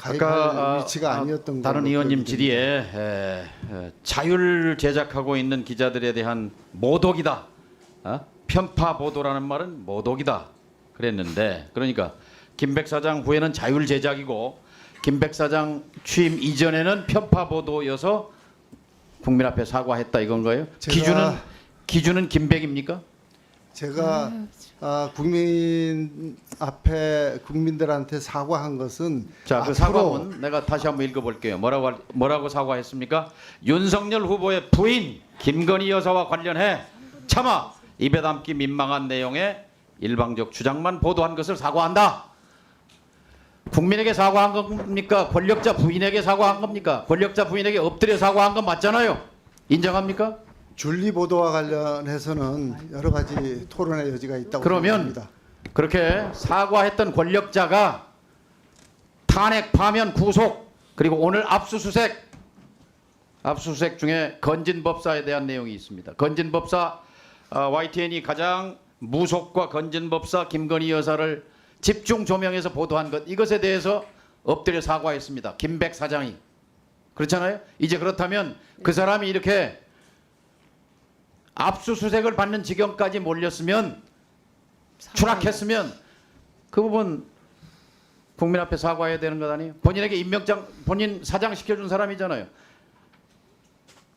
가입할 위치가 아니었던 다른 걸로 의원님 기억이 질의에 자율 제작하고 있는 기자들에 대한 모독이다. 편파 보도라는 말은 모독이다. 그랬는데 그러니까 김백 사장 후에는 자율 제작이고 김백 사장 취임 이전에는 편파 보도여서 국민 앞에 사과했다 이건가요? 기준은 김백입니까? 제가 국민 앞에 국민들한테 사과한 것은 자, 그 사과문 내가 다시 한번 읽어볼게요. 뭐라고 사과했습니까? 윤석열 후보의 부인 김건희 여사와 관련해 차마 입에 담기 민망한 내용의 일방적 주장만 보도한 것을 사과한다. 국민에게 사과한 겁니까? 권력자 부인에게 사과한 겁니까? 권력자 부인에게 엎드려 사과한 건 맞잖아요. 인정합니까? 줄리 보도와 관련해서는 여러 가지 토론의 여지가 있다고 그러면 생각합니다. 그렇게 사과했던 권력자가 탄핵, 파면, 구속 그리고 오늘 압수수색 중에 건진법사에 대한 내용이 있습니다. 건진법사 YTN이 가장 무속과 건진법사 김건희 여사를 집중 조명해서 보도한 것 이것에 대해서 엎드려 사과했습니다. 김백 사장이. 그렇잖아요. 이제 그렇다면 그 사람이 이렇게 압수수색을 받는 지경까지 몰렸으면 추락했으면 그 부분 국민 앞에 사과해야 되는 것 아니에요? 본인에게 임명장 본인 사장 시켜준 사람이잖아요.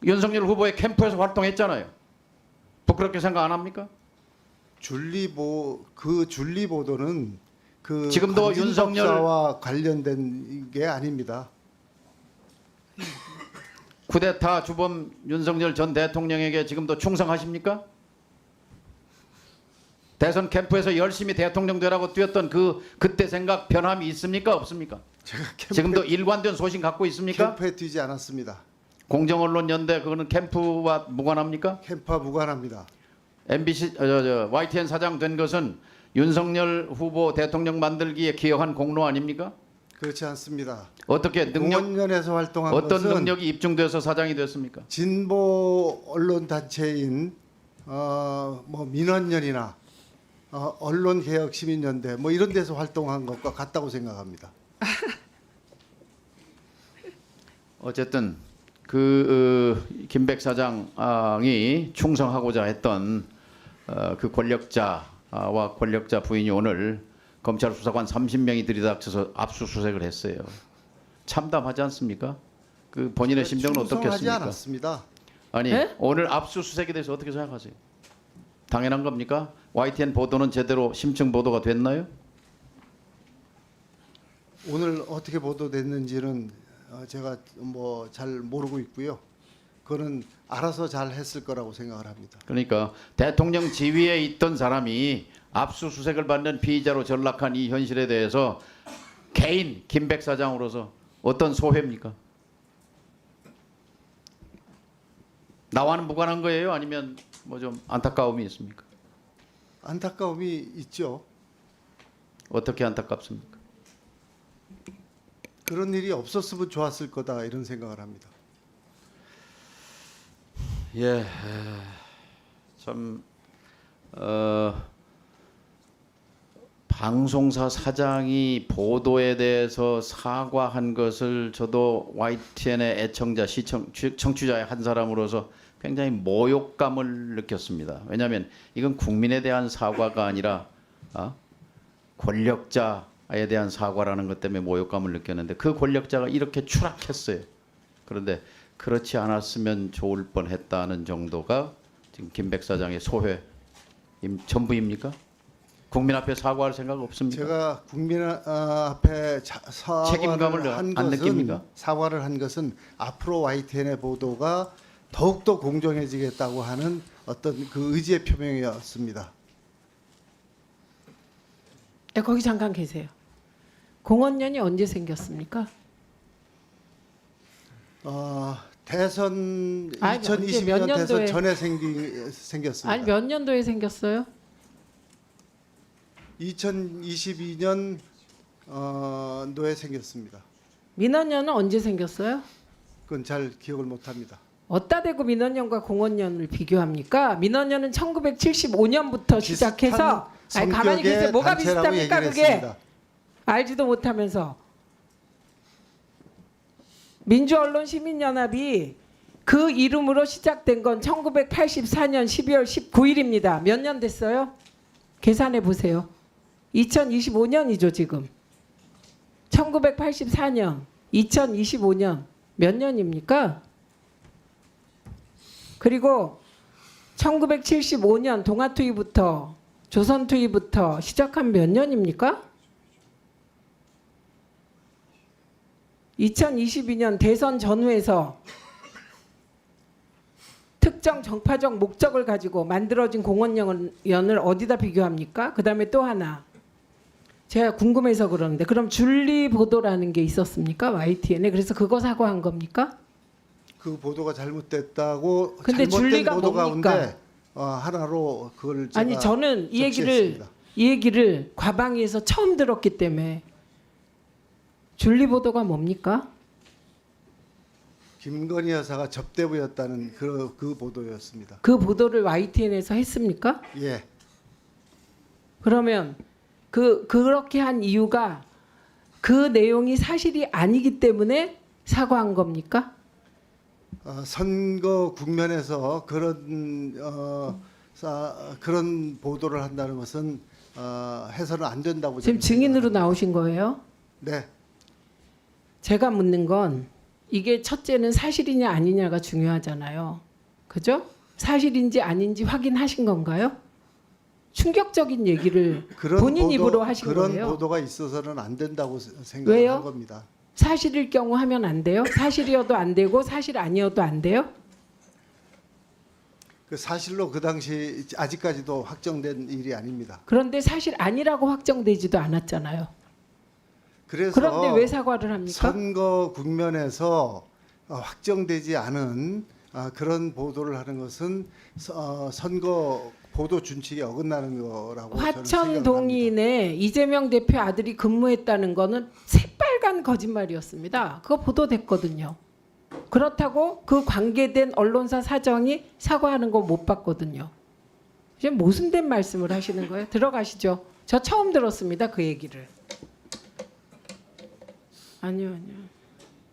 윤석열 후보의 캠프에서 활동했잖아요. 부끄럽게 생각 안 합니까? 줄리 보도는 그 지금도 윤석열과 관련된 게 아닙니다. 쿠데타 주범 윤석열 전 대통령에게 지금도 충성하십니까? 대선 캠프에서 열심히 대통령 되라고 뛰었던 그때 생각 변함이 있습니까? 없습니까? 지금도 일관된 소신 갖고 있습니까? 캠프에 뛰지 않았습니다. 공정언론연대 그거는 캠프와 무관합니까? 캠프와 무관합니다. MBC YTN 사장 된 것은 윤석열 후보 대통령 만들기에 기여한 공로 아닙니까? 그렇지 않습니다. 어떻게 공원연에서 활동한 어떤 것은 능력이 입증돼서 사장이 됐습니까? 진보 언론 단체인 민원연이나 언론개혁시민연대 뭐 이런 데서 활동한 것과 같다고 생각합니다. 어쨌든 김백 사장이 충성하고자 했던 그 권력자와 권력자 부인이 오늘 검찰 수사관 30명이 들이닥쳐서 압수수색을 했어요. 참담하지 않습니까? 그 본인의 심정은 충성하지 어떻겠습니까? 않았습니다. 아니 네? 오늘 압수수색에 대해서 어떻게 생각하세요? 당연한 겁니까? YTN 보도는 제대로 심층 보도가 됐나요? 오늘 어떻게 보도됐는지는 제가 뭐 잘 모르고 있고요. 그거는 알아서 잘 했을 거라고 생각을 합니다. 그러니까 대통령 지위에 있던 사람이 압수수색을 받는 피의자로 전락한 이 현실에 대해서 개인 김백 사장으로서 어떤 소회입니까? 나와는 무관한 거예요? 아니면 뭐 좀 안타까움이 있습니까? 안타까움이 있죠. 어떻게 안타깝습니까? 그런 일이 없었으면 좋았을 거다 이런 생각을 합니다. 예, 참 방송사 사장이 보도에 대해서 사과한 것을 저도 YTN의 애청자, 청취자의 한 사람으로서 굉장히 모욕감을 느꼈습니다. 왜냐하면 이건 국민에 대한 사과가 아니라 권력자에 대한 사과라는 것 때문에 모욕감을 느꼈는데 그 권력자가 이렇게 추락했어요. 그런데 그렇지 않았으면 좋을 뻔했다는 정도가 지금 김백 사장의 소회 전부입니까? 국민 앞에 사과할 생각 없습니까? 제가 국민 앞에 책임감을 안 느낍니까? 사과를 한 것은 앞으로 YTN의 보도가 더욱더 공정해지겠다고 하는 어떤 그 의지의 표명이었습니다. 네, 거기 잠깐 계세요. 공원연이 언제 생겼습니까? 대선 아니, 2020년 몇 대선 년도에- 전에 생겼습니다. 아니 몇 년도에 생겼어요? 2022년 도에 생겼습니다. 민원연은 언제 생겼어요? 그건 잘 기억을 못합니다. 어디다 대고 민원연과 공원연을 비교합니까? 민원연은 1975년부터 시작해서 아니 가만히 계세요. 뭐가 비슷합니까 그게? 알지도 못하면서 민주언론시민연합이 그 이름으로 시작된 건 1984년 12월 19일입니다. 몇 년 됐어요? 계산해 보세요. 2025년이죠 지금. 1984년, 2025년 몇 년입니까? 그리고 1975년 동아투이부터 조선투이부터 시작한 몇 년입니까? 2022년 대선 전후에서 특정 정파적 목적을 가지고 만들어진 공원연을 어디다 비교합니까? 그 다음에 또 하나 제가 궁금해서 그러는데 그럼 줄리 보도라는 게 있었습니까? YTN에. 그래서 그거 사과한 겁니까? 그 보도가 잘못됐다고 근데 잘못된 줄리가 보도 뭡니까? 가운데 하나로 그걸 제가 아니 저는 이 적시했습니다. 얘기를 과방위에서 처음 들었기 때문에 줄리 보도가 뭡니까? 김건희 여사가 접대부였다는 그 보도였습니다. 그 보도를 YTN에서 했습니까? 예. 그러면 그렇게 한 이유가 그 내용이 사실이 아니기 때문에 사과한 겁니까? 선거 국면에서 그런 보도를 한다는 것은 해서는 안 된다고 지금 저는 증인으로 생각합니다. 나오신 거예요? 네. 제가 묻는 건 이게 첫째는 사실이냐 아니냐가 중요하잖아요. 그죠? 사실인지 아닌지 확인하신 건가요? 충격적인 얘기를 본인 입으로 하신 그런 거예요. 보도가 있어서는 안 된다고 왜요? 생각한 겁니다. 사실일 경우 하면 안 돼요? 사실이어도 안 되고 사실 아니어도 안 돼요? 그 사실로 그 당시 아직까지도 확정된 일이 아닙니다. 그런데 사실 아니라고 확정되지도 않았잖아요. 그래서 그런데 왜 사과를 합니까? 선거 국면에서 확정되지 않은 그런 보도를 하는 것은 선거 보도 준칙에 어긋나는 거라고 저는 생각합니다. 화천동인에 이재명 대표 아들이 근무했다는 거는 새빨간 거짓말이었습니다. 그거 보도됐거든요. 그렇다고 그 관계된 언론사 사정이 사과하는 거 못 봤거든요. 지금 모순된 말씀을 하시는 거예요. 들어가시죠. 저 처음 들었습니다. 그 얘기를. 아니요.